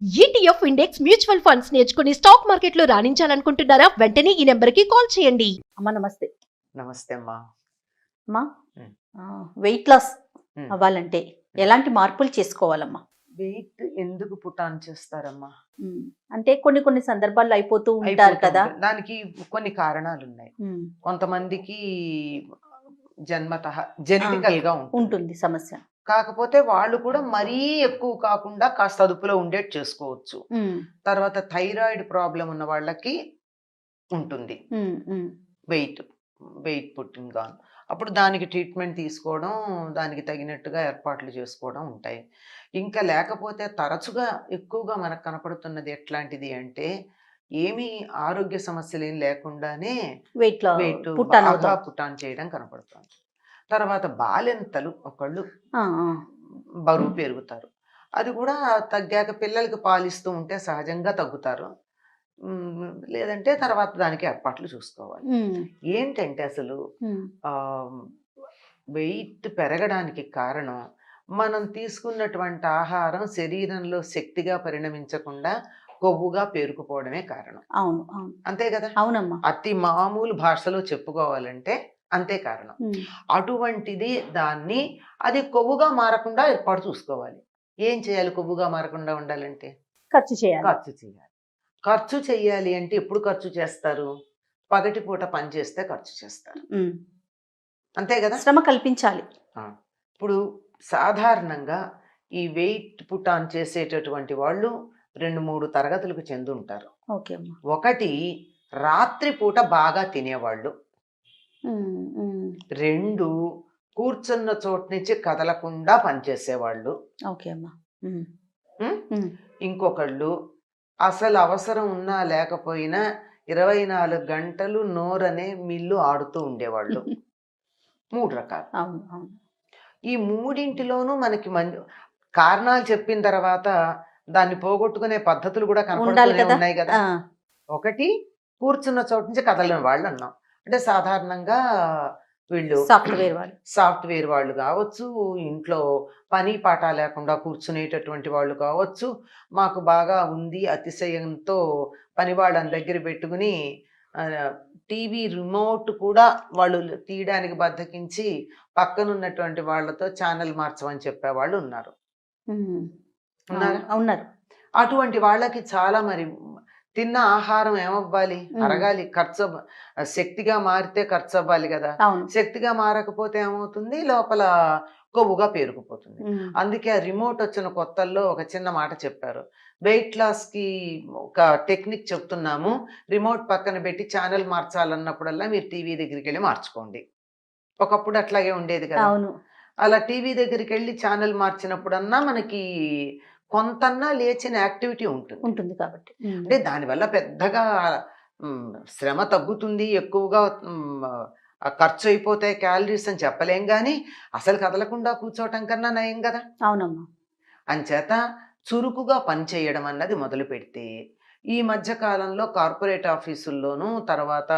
ETF index mutual funds నేర్చుకుని stock మార్కెట్లో రాణించాలనుకుంటున్నారా? వెంటనే ఈ నెంబర్కి కాల్ చేయండి. అమ్మ నమస్తే. నమస్తే అమ్మా. అమ్మా ఉమ్. వెయిట్ లాస్ ఉమ్. అవ్వాలంటే ఎలాంటి మార్పులు చేసుకోవాలమ్మా? వెయిట్ ఎందుకు పుటాన్ చేస్తారమ్మా? అంటే కొన్ని కొన్ని సందర్భాల్లో అయిపోతూ ఉంటారు అయిపోతూ కదా. ఉంటుంది. దానికి కొన్ని కారణాలు ఉన్నాయి. కొంతమందికి జన్మతః జెనెటికల్ గా ఉంటుంది. ఉంటుంది సమస్య. కాకపోతే వాళ్ళు కూడా మరీ ఎక్కువ కాకుండా కాస్త అదుపులో ఉండేట్ చేసుకోవచ్చు. తర్వాత థైరాయిడ్ ప్రాబ్లం ఉన్న వాళ్ళకి ఉంటుంది వెయిట్ పుట్టింగ్ గా. అప్పుడు దానికి ట్రీట్మెంట్ తీసుకోవడం, దానికి తగినట్టుగా ఏర్పాట్లు చేసుకోవడం ఉంటాయి. ఇంకా లేకపోతే తరచుగా ఎక్కువగా మనకు కనపడుతున్నది ఎట్లాంటిది అంటే, ఏమీ ఆరోగ్య సమస్యలు ఏం లేకుండానే వెయిట్ పుటాన్ చేయడం కనపడుతుంది. తర్వాత బాలెంతలు ఒకళ్ళు బరువు పెరుగుతారు. అది కూడా తగ్గాక పిల్లలకి పాలిస్తూ ఉంటే సహజంగా తగ్గుతారు. లేదంటే తర్వాత దానికి ఏర్పాట్లు చూసుకోవాలి. ఏంటంటే అసలు వెయిట్ పెరగడానికి కారణం మనం తీసుకున్నటువంటి ఆహారం శరీరంలో శక్తిగా పరిణమించకుండా కొవ్వుగా పేరుకుపోవడమే కారణం. అవును, అంతే కదా. అవునమ్మా. అతి మామూలు భాషలో చెప్పుకోవాలంటే అంతే కారణం. అటువంటిది దాన్ని అది కొవ్వుగా మారకుండా ఏర్పాటు చూసుకోవాలి. ఏం చేయాలి? కొవ్వుగా మారకుండా ఉండాలంటే ఖర్చు చేయాలి. ఖర్చు చేయాలి అంటే ఎప్పుడు ఖర్చు చేస్తారు? పగటిపూట పని చేస్తే ఖర్చు చేస్తారు. అంతే కదా. శ్రమ కల్పించాలి. ఇప్పుడు సాధారణంగా ఈ వెయిట్ పుటాన్ చేసేటటువంటి వాళ్ళు 2-3 తరగతులకు చెంది ఉంటారు. ఒకటి రాత్రిపూట బాగా తినేవాళ్ళు, 2 కూర్చున్న చోటు నుంచి కదలకుండా పనిచేసేవాళ్ళు, ఇంకొకళ్ళు అసలు అవసరం ఉన్నా లేకపోయినా 24 గంటలు నోరనే మిల్లు ఆడుతూ ఉండేవాళ్ళు. 3 రకాలు. ఈ మూడింటిలోనూ మనకి కారణాలు చెప్పిన తర్వాత దాన్ని పోగొట్టుకునే పద్ధతులు కూడా కనపడుతూనే ఉన్నాయి కదా. ఒకటి కూర్చున్న చోటు నుంచి కదలని వాళ్ళు అన్నాం. అంటే సాధారణంగా వీళ్ళు సాఫ్ట్వేర్ వాళ్ళు కావచ్చు, ఇంట్లో పని పాట లేకుండా కూర్చునేటటువంటి వాళ్ళు కావచ్చు, మాకు బాగా ఉంది అతిశయంతో పని వాళ్ళని దగ్గర పెట్టుకుని టీవీ రిమోట్ కూడా వాళ్ళు తీయడానికి బద్దకించి పక్కనున్నటువంటి వాళ్ళతో ఛానల్ మార్చమని చెప్పేవాళ్ళు ఉన్నారు. అటువంటి వాళ్ళకి చాలా మరి తిన్న ఆహారం ఏమవ్వాలి? అరగాలి, ఖర్చు శక్తిగా మారితే ఖర్చు అవ్వాలి కదా. శక్తిగా మారకపోతే ఏమవుతుంది? లోపల కొవ్వుగా పేరుకుపోతుంది. అందుకే ఆ రిమోట్ వచ్చిన కొత్తల్లో ఒక చిన్న మాట చెప్పారు. వెయిట్ లాస్ కి ఒక టెక్నిక్ చెప్తున్నాము, రిమోట్ పక్కన పెట్టి ఛానల్ మార్చాలన్నప్పుడల్లా మీరు టీవీ దగ్గరికి వెళ్ళి మార్చుకోండి. ఒకప్పుడు అట్లాగే ఉండేది కదా. అలా టీవీ దగ్గరికి వెళ్ళి ఛానల్ మార్చినప్పుడన్నా మనకి కొంతన్నా లేచిన యాక్టివిటీ ఉంటుంది కాబట్టి. అంటే దానివల్ల పెద్దగా శ్రమ తగ్గుతుంది, ఎక్కువగా ఖర్చు అయిపోతే క్యాలరీస్ అని చెప్పలేం, కానీ అసలు కదలకుండా కూర్చోవటం కన్నా నయం కదా. అవునమ్మా. అంచేత చురుకుగా పనిచేయడం అన్నది మొదలు పెడితే ఈ మధ్య కాలంలో కార్పొరేట్ ఆఫీసుల్లోనూ, తర్వాత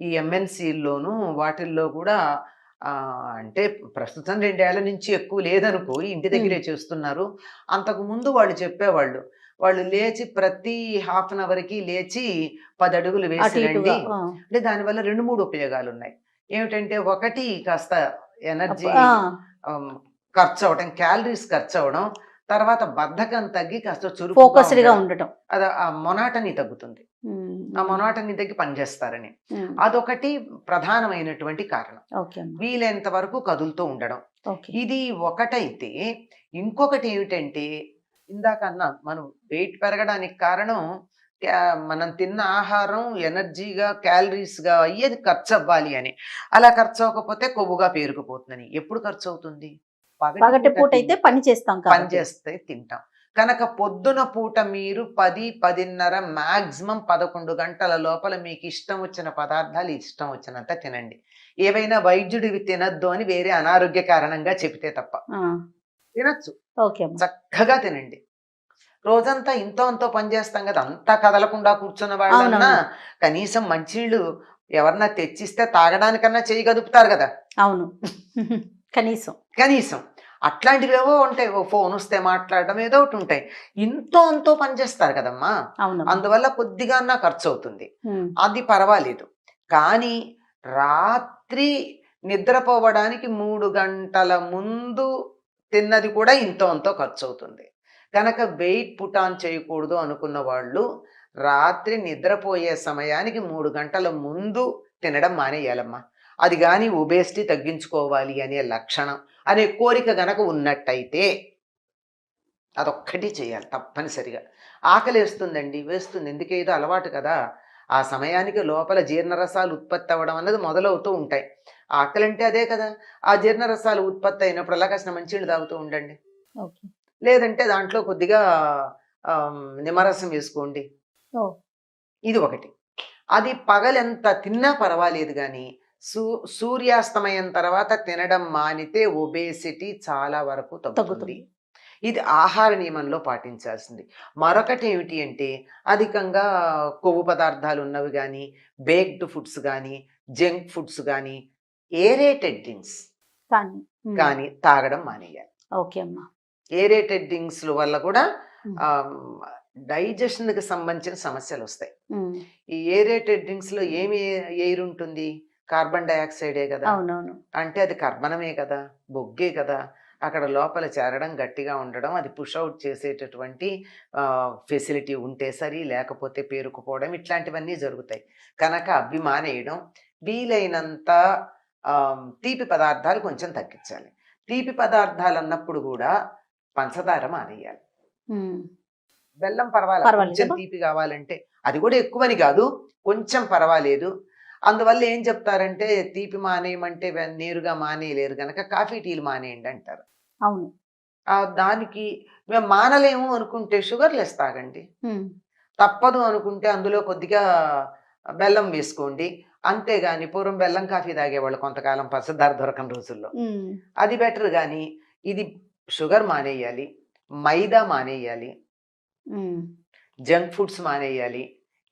ఈ ఎంఎన్సీల్లోనూ వాటిల్లో కూడా అంటే ప్రస్తుతం 2 ఏళ్ల నుంచి ఎక్కువ లేదనుకో, ఇంటి దగ్గరే చేస్తున్నారు. అంతకు ముందు వాళ్ళు చెప్పేవాళ్ళు, వాళ్ళు లేచి ప్రతి ½ అన్ అవర్కి లేచి 10 అడుగులు వేసి రండి. అంటే దానివల్ల 2-3 ఉపయోగాలు ఉన్నాయి. ఏమిటంటే, ఒకటి కాస్త ఎనర్జీ ఖర్చు అవడం, క్యాలరీస్ ఖర్చు అవడం, తర్వాత బద్ధకం తగ్గి కాస్త చురుకుగా ఉండటం, అది ఆ మొనాటనీ తగ్గుతుంది. ఆ మొనాటనీ తగ్గి పనిచేస్తారని అదొకటి ప్రధానమైనటువంటి కారణం. వీలైనంత వరకు కదులుతూ ఉండడం, ఇది ఒకటైతే. ఇంకొకటి ఏమిటంటే, ఇందాకన్నా మనం వెయిట్ పెరగడానికి కారణం మనం తిన్న ఆహారం ఎనర్జీగా క్యాలరీస్గా అయ్యేది ఖర్చు అవ్వాలి అని. అలా ఖర్చు అవ్వకపోతే కొవ్వుగా పేరుకుపోతుందని. ఎప్పుడు ఖర్చు అవుతుంది? పగటిపూట అయితే పని చేస్తే తింటాం కనుక. పొద్దున పూట మీరు 10-10:30 మాక్సిమం 11 గంటల లోపల మీకు ఇష్టం వచ్చిన పదార్థాలు ఇష్టం వచ్చినంత తినండి. ఏవైనా వైద్యుడివి తినద్దు అని వేరే అనారోగ్య కారణంగా చెబితే తప్ప తినచ్చు. చక్కగా తినండి. రోజంతా ఇంతో అంతో పని చేస్తాం కదా, అంతా కదలకుండా కూర్చున్న వాళ్ళన్నా కనీసం మంచినీళ్ళు ఎవరన్నా తెచ్చిస్తే తాగడానికన్నా చేయి గదుపుతారు కదా. అవును, కనీసం అట్లాంటివేవో ఉంటాయి. ఓ ఫోన్ వస్తే మాట్లాడడం ఏదో ఒకటి ఉంటాయి. ఇంతో అంతో పనిచేస్తారు కదమ్మా. అవునమ్మా. అందువల్ల కొద్దిగా ఖర్చు అవుతుంది. ఉమ్. అది పర్వాలేదు. కానీ రాత్రి నిద్రపోవడానికి 3 గంటల ముందు తిన్నది కూడా ఇంతో అంతో ఖర్చు అవుతుంది. కనుక వెయిట్ పుట్ ఆన్ చేయకూడదు అనుకున్న వాళ్ళు రాత్రి నిద్రపోయే సమయానికి 3 గంటల ముందు తినడం మానేయాలమ్మా. అది కానీ ఒబేసిటీ తగ్గించుకోవాలి అనే లక్షణం అనే కోరిక గనక ఉన్నట్టయితే అదొక్కటి చేయాలి తప్పనిసరిగా. ఆకలి వేస్తుందండి, వేస్తుంది, ఎందుకేదో అలవాటు కదా. ఆ సమయానికి లోపల జీర్ణరసాలు ఉత్పత్తి అవ్వడం అన్నది మొదలవుతూ ఉంటాయి. ఆకలి అంటే అదే కదా. ఆ జీర్ణరసాలు ఉత్పత్తి అయినప్పుడు అలా కాసిన మంచినీళ్ళు తాగుతూ ఉండండి. ఓకే. లేదంటే దాంట్లో కొద్దిగా నిమ్మరసం వేసుకోండి. ఓ. ఇది ఒకటి. అది పగలెంత తిన్నా పర్వాలేదు కానీ సూర్యాస్తమయం తర్వాత తినడం మానితే ఒబేసిటీ చాలా వరకు తగ్గుతుంది. తగ్గుతుంది. ఇది ఆహార నియమంలో పాటించాల్సింది. మరొకటి ఏమిటి అంటే అధికంగా కొవ్వు పదార్థాలు ఉన్నవి కానీ, బేక్డ్ ఫుడ్స్ కానీ, జంక్ ఫుడ్స్ కానీ, ఏరేటెడ్ డ్రింక్స్ కానీ కానీ తాగడం మానేయాలి. ఓకే అమ్మా. ఏరేటెడ్ డ్రింక్స్ వల్ల కూడా ఉమ్. డైజెషన్కి సంబంధించిన సమస్యలు వస్తాయి. ఉమ్. ఈ ఏరేటెడ్ డ్రింక్స్ లో ఏమి ఎయిర్ ఉంటుంది? కార్బన్ డైఆక్సైడే కదా. అవునవును. అంటే అది కర్బనమే కదా, బొగ్గే కదా. అక్కడ లోపల చేరడం, గట్టిగా ఉండడం, అది పుష్ అవుట్ చేసేటటువంటి ఫెసిలిటీ ఉంటే సరి, లేకపోతే పేరుకుపోవడం, ఇట్లాంటివన్నీ జరుగుతాయి. కనుక అవి మానేయడం, వీలైనంత తీపి పదార్థాలు కొంచెం తగ్గించాలి. తీపి పదార్థాలు అన్నప్పుడు కూడా పంచదార మానేయాలి. ఉమ్. బెల్లం పర్వాలేదు, పర్వాలేదు కొంచెం కదా. తీపి కావాలంటే, అది కూడా ఎక్కువని కాదు, కొంచెం పర్వాలేదు. అందువల్ల ఏం చెప్తారంటే తీపి మానేయమంటే నేరుగా మానేయలేరు కనుక కాఫీ టీలు మానేయండి అంటారు. అవును. దానికి మేము మానలేము అనుకుంటే షుగర్లెస్ తాగండి. ఉమ్. తప్పదు అనుకుంటే అందులో కొద్దిగా బెల్లం వేసుకోండి. అంతేగాని పూర్వం బెల్లం కాఫీ తాగేవాళ్ళు కొంతకాలం పంచదార దొరకని రోజుల్లో. ఉమ్. అది బెటర్. కానీ ఇది షుగర్ మానేయాలి, మైదా మానేయాలి, ఉమ్. జంక్ ఫుడ్స్ మానేయాలి,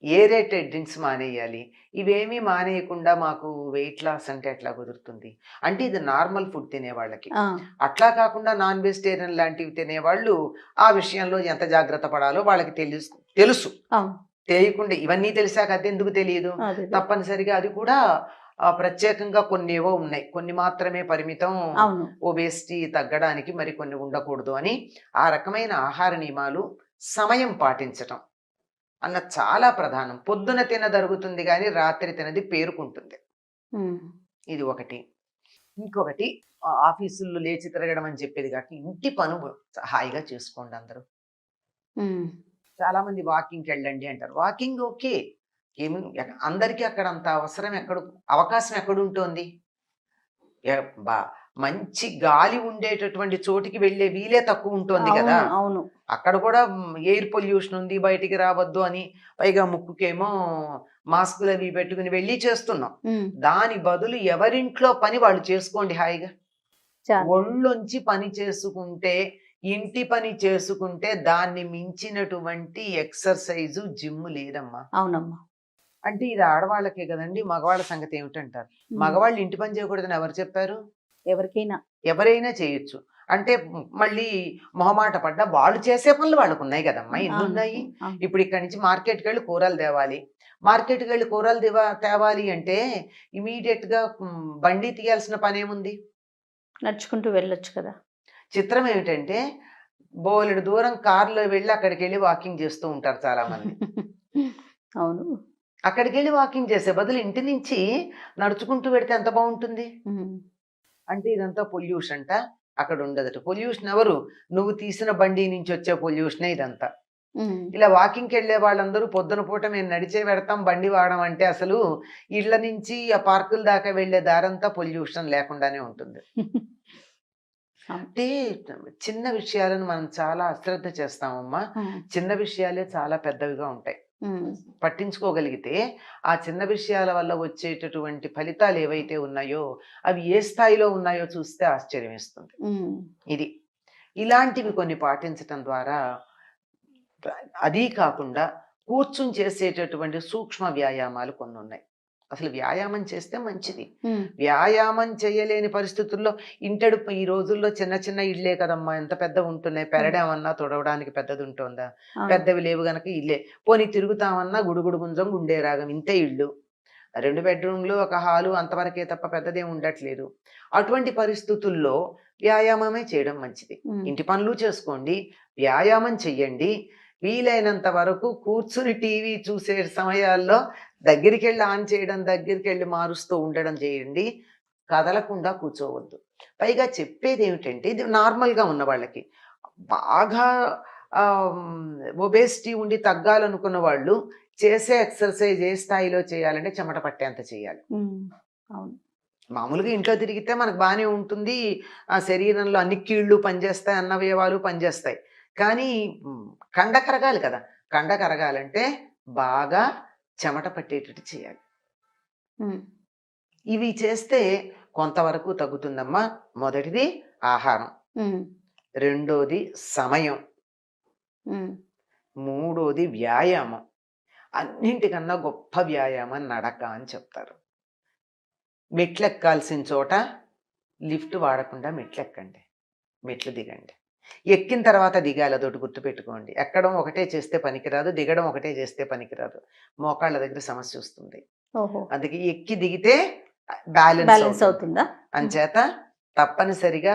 ఏరేటెడ్ డ్రింక్స్ మానేయాలి. ఇవేమీ మానేయకుండా మాకు వెయిట్ లాస్ అంటే ఎట్లా కుదురుతుంది? అంటే ఇది నార్మల్ ఫుడ్ తినేవాళ్ళకి. ఆ. అట్లా కాకుండా నాన్ వెజిటేరియన్ లాంటివి తినేవాళ్ళు ఆ విషయంలో ఎంత జాగ్రత్త పడాలో వాళ్ళకి తెలుసు. అవును. తెలియకుండా ఇవన్నీ తెలిసాక అది ఎందుకు తెలియదు? అదే. తప్పనిసరిగా అది కూడా ప్రత్యేకంగా కొన్ని ఏవో ఉన్నాయి, కొన్ని మాత్రమే పరిమితం అవును. ఒబేసిటీ తగ్గడానికి, మరి కొన్ని ఉండకూడదు అని. ఆ రకమైన ఆహార నియమాలు, సమయం పాటించటం అన్న చాలా ప్రధానం. పొద్దున తినదరుగుతుంది కానీ రాత్రి తినది పేరుకుంటుంది. ఉమ్. ఇది ఒకటి. ఇంకొకటి ఆఫీసుల్లో లేచి తిరగడం అని చెప్పేది కాక ఇంటి పనులు హాయిగా చేసుకోండి అందరూ. ఉమ్. చాలా మంది వాకింగ్కి వెళ్ళండి అంటారు. వాకింగ్ ఓకే, ఏమి అందరికీ అక్కడ అంత అవసరం అవకాశం ఎక్కడుంటోంది? మంచి గాలి ఉండేటటువంటి చోటికి వెళ్ళే వీలే తక్కువ ఉంటుంది కదా. అవును. అవును. అక్కడ కూడా ఎయిర్ పొల్యూషన్ ఉంది, బయటికి రావద్దు అని, పైగా ముక్కుకేమో మాస్కులు అవి పెట్టుకుని వెళ్ళి చేస్తున్నాం. ఉమ్. దాని బదులు ఎవరింట్లో పని వాళ్ళు చేసుకోండి హాయిగా. చాలు. ఒళ్ళొంచి పని చేసుకుంటే, ఇంటి పని చేసుకుంటే దాన్ని మించినటువంటి ఎక్సర్సైజు, జిమ్ లేదమ్మా. అవునమ్మా. అంటే ఇది ఆడవాళ్ళకే కదండి. మగవాళ్ళ సంగతి ఏమిటంటారు? మగవాళ్ళు ఇంటి పని చేయకూడదని ఎవరు చెప్పారు? ఎవరికైనా ఎవరైనా చేయొచ్చు. అంటే మళ్ళీ మొహమాట పడ్డా వాళ్ళు చేసే పనులు వాళ్ళకు ఉన్నాయి కదమ్మా. ఎన్ని ఉన్నాయి? ఇప్పుడు ఇక్కడి నుంచి మార్కెట్కి వెళ్ళి కూరలు తేవాలి. మార్కెట్కి వెళ్ళి కూరలు తేవాలి అంటే ఇమీడియట్ గా బండి తీయాల్సిన పని ఏముంది? నడుచుకుంటూ వెళ్ళొచ్చు కదా. చిత్రం ఏమిటంటే బోలెడు దూరం కారులో వెళ్ళి అక్కడికి వెళ్ళి వాకింగ్ చేస్తూ ఉంటారు చాలా మంది. అవును. అక్కడికి వెళ్ళి వాకింగ్ చేసే బదులు ఇంటి నుంచి నడుచుకుంటూ పెడితే ఎంత బాగుంటుంది. అంటే ఇదంతా పొల్యూషన్ అక్కడ ఉండదట. పొల్యూషన్ ఎవరు? నువ్వు తీసిన బండి నుంచి వచ్చే పొల్యూషనే ఇదంతా. ఇలా వాకింగ్కి వెళ్ళే వాళ్ళందరూ పొద్దున పూట మేము నడిచే పెడతాం, బండి వాడడం అంటే అసలు ఇళ్ల నుంచి ఆ పార్కుల దాకా వెళ్లే దారంతా పొల్యూషన్ లేకుండానే ఉంటుంది. అంటే చిన్న విషయాలను మనం చాలా అశ్రద్ధ చేస్తామమ్మా. చిన్న విషయాలే చాలా పెద్దవిగా ఉంటాయి. పట్టించుకోగలిగితే ఆ చిన్న విషయాల వల్ల వచ్చేటటువంటి ఫలితాలు ఏవైతే ఉన్నాయో అవి ఏ స్థాయిలో ఉన్నాయో చూస్తే ఆశ్చర్యం వేస్తుంది. ఇది ఇలాంటివి కొన్ని పాటించటం ద్వారా, అదీ కాకుండా కూర్చుని చేసేటటువంటి సూక్ష్మ వ్యాయామాలు కొన్ని ఉన్నాయి. అసలు వ్యాయామం చేస్తే మంచిది. ఉమ్, వ్యాయామం చేయలేని పరిస్థితుల్లో ఇంటడుపు ఈ రోజుల్లో చిన్న చిన్న ఇళ్ళే కదమ్మా, ఎంత పెద్దవి ఉంటున్నాయి. పెరడామన్నా తుడవడానికి పెద్దది ఉంటుందా? అవును. పెద్దవి లేవు గనక ఇల్లే. పోనీ తిరుగుతామన్నా గుడుగుడు గుంజం గుండే రాగం, ఇంతే ఇళ్ళు. 2 బెడ్రూమ్లు, ఒక హాలు అంతవరకే తప్ప పెద్దదేం ఉండట్లేదు. అటువంటి పరిస్థితుల్లో వ్యాయామమే చేయడం మంచిది. ఉమ్, ఇంటి పనులు చేసుకోండి, వ్యాయామం చెయ్యండి. వీలైనంత వరకు కూర్చుని టీవీ చూసే సమయాల్లో దగ్గరికి వెళ్ళి ఆన్ చేయడం, దగ్గరికి వెళ్ళి మారుస్తూ ఉండడం చేయండి. కదలకుండా కూర్చోవద్దు. పైగా చెప్పేది ఏమిటంటే, ఇది నార్మల్గా ఉన్న వాళ్ళకి. బాగా ఒబేసిటీ ఉండి తగ్గాలనుకున్న వాళ్ళు చేసే ఎక్సర్సైజ్ ఏ స్థాయిలో చేయాలంటే చెమట పట్టేంత చేయాలి. ఉమ్, అవును. మామూలుగా ఇంట్లో తిరిగితే మనకు బాగానే ఉంటుంది, ఆ శరీరంలో అన్ని కీళ్ళు పనిచేస్తాయి, అన్నవయవాలు పనిచేస్తాయి. కానీ కండ కరగాలి కదా. కండ కరగాలంటే బాగా చెమట పట్టేటట్టు చేయాలి. ఉమ్, ఇవి చేస్తే కొంతవరకు తగ్గుతుందమ్మా. మొదటిది ఆహారం, ఉమ్, రెండోది సమయం, ఉమ్, మూడోది వ్యాయామం. అన్నింటికన్నా గొప్ప వ్యాయామం నడక అని చెప్తారు. మెట్లు ఎక్కాల్సిన చోట లిఫ్ట్ వాడకుండా మెట్లు ఎక్కండి, మెట్లు దిగండి. ఎక్కిన తర్వాత దిగాలి, అదొకటి గుర్తుపెట్టుకోండి. ఎక్కడం ఒకటే చేస్తే పనికిరాదు, దిగడం ఒకటే చేస్తే పనికిరాదు. మోకాళ్ళ దగ్గర సమస్య వస్తుంది. ఓహో, అందుకే ఎక్కి దిగితే బ్యాలెన్స్ బ్యాలెన్స్ అవుతుంది. అవుతుందా? అంచేత తప్పనిసరిగా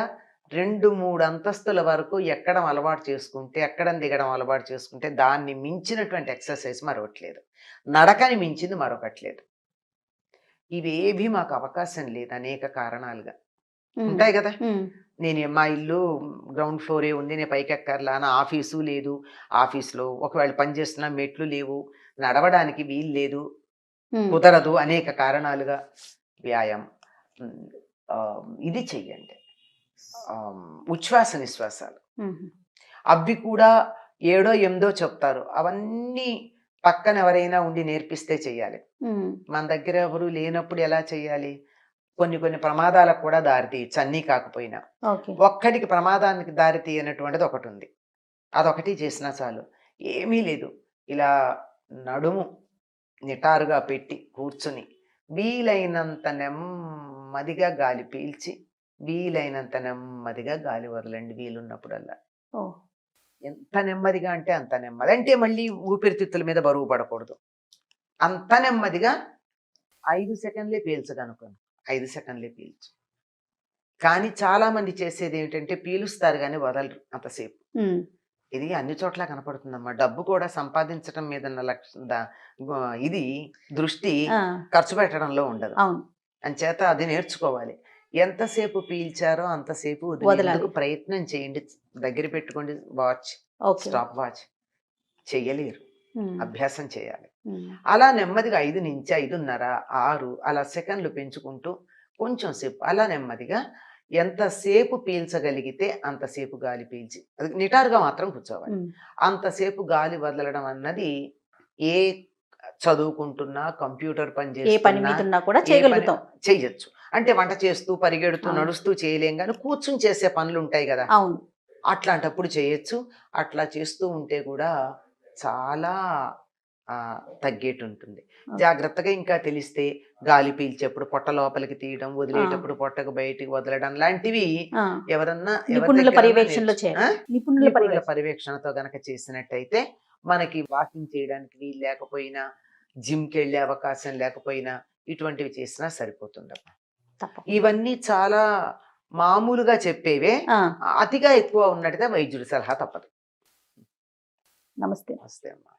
2-3 అంతస్తుల వరకు ఎక్కడం అలవాటు చేసుకుంటే, ఎక్కడం దిగడం అలవాటు చేసుకుంటే దాన్ని మించినటువంటి ఎక్సర్సైజ్ మరొకట్లేదు. నడకని మించింది మరొకట్లేదు. ఇవేవి మాకు అవకాశం లేదు అనేక కారణాలుగా ఉమ్, ఉంటాయి కదా. ఉమ్, నేను మా ఇల్లు గ్రౌండ్ ఫ్లోరే ఉంది, నేను పైకి ఎక్కర్లా, నా ఆఫీసు లేదు, ఆఫీస్లో ఒకవేళ పనిచేస్తున్నా మెట్లు లేవు, నడవడానికి వీలు లేదు, ఉమ్, కుదరదు, అనేక కారణాలుగా వ్యాయామం ఇది చెయ్యండి. ఉచ్ఛ్వాస నిశ్వాసాలు ఉమ్, అవి కూడా 7, 8 చెప్తారు. అవన్నీ పక్కన ఎవరైనా ఉండి నేర్పిస్తే చెయ్యాలి. ఉమ్, మన దగ్గర ఎవరు లేనప్పుడు ఎలా చేయాలి? కొన్ని కొన్ని ప్రమాదాలకు కూడా దారి తీయచ్చు, అన్నీ కాకపోయినా. ఓకే. ఒక్కడికి ప్రమాదానికి దారి తీయనటువంటిది ఒకటి ఉంది. అదొకటి చేసినా చాలు. ఏమీ లేదు, ఇలా నడుము నిటారుగా పెట్టి కూర్చుని వీలైనంత నెమ్మదిగా గాలి పీల్చి వీలైనంత నెమ్మదిగా గాలి వదలండి వీలున్నప్పుడల్లా. ఓ, ఎంత నెమ్మదిగా అంటే అంత నెమ్మది. అంటే మళ్ళీ ఊపిరితిత్తుల మీద బరువు పడకూడదు. అంత నెమ్మదిగా 5 సెకండ్లే పీల్చగనుకోను, 5 సెకండ్లే పీల్చు. కానీ చాలా మంది చేసేది ఏమిటంటే పీలుస్తారు కానీ వదలరు అంతసేపు. ఉమ్, ఇది అన్ని చోట్ల కనపడుతుందమ్మా. డబ్బు కూడా సంపాదించడం మీద ఉన్న ఇది దృష్టి ఆ, ఖర్చు పెట్టడంలో ఉండదు. అవును. అంచేత అది నేర్చుకోవాలి. ఎంతసేపు పీల్చారో అంతసేపు వదలాలి. వదిలేందుకు ప్రయత్నం చేయండి. దగ్గర పెట్టుకోండి వాచ్, ఓకే. Stop watch. చెయ్యలేరు, ఉమ్, అభ్యాసం చేయాలి. ఉమ్, అలా నెమ్మదిగా 5 నుంచి 5:30, 6 అలా సెకండ్లు పెంచుకుంటూ కొంచెం సేపు అలా నెమ్మదిగా ఎంతసేపు పీల్చగలిగితే అంతసేపు గాలి పీల్చి, అది నిటారుగా మాత్రం కూర్చోవాలి. ఉమ్, అంతసేపు గాలి వదలడం అన్నది ఏ చదువుకుంటున్నా, కంప్యూటర్ పని ఏ పని చేస్తున్నా మీద ఉన్నా కూడా ఏ పని చేయగలుగుతాం. చెయ్యొచ్చు. అంటే వంట చేస్తూ, పరిగెడుతూ, అవును. నడుస్తూ చేయలేం కానీ కూర్చుని చేసే పనులు ఉంటాయి కదా, అవును. అట్లాంటప్పుడు చేయొచ్చు. అట్లా చేస్తూ ఉంటే కూడా చాలా తగ్గేటు ఉంటుంది. జాగ్రత్తగా ఇంకా తెలిస్తే గాలి పీల్చేప్పుడు పొట్ట లోపలికి తీయడం, వదిలేటప్పుడు పొట్టకు బయటికి వదలడం లాంటివి ఆ, ఎవరన్నా నిపుణుల పర్యవేక్షణలో చేయాలి. నిపుణుల నిపుణుల పర్యవేక్షణ. పర్యవేక్షణతో గనక చేసినట్టయితే మనకి వాకింగ్ చేయడానికి వీలు లేకపోయినా, జిమ్కి వెళ్ళే అవకాశం లేకపోయినా ఇటువంటివి చేసినా సరిపోతుందమ్మా. తప్పకుండా. ఇవన్నీ చాలా మామూలుగా చెప్పేవే. ఆ, అతిగా ఎక్కువ ఉన్నట్టుగా వైద్యుడి సలహా తప్పదు. నమస్తే. నమస్తే అమ్మా.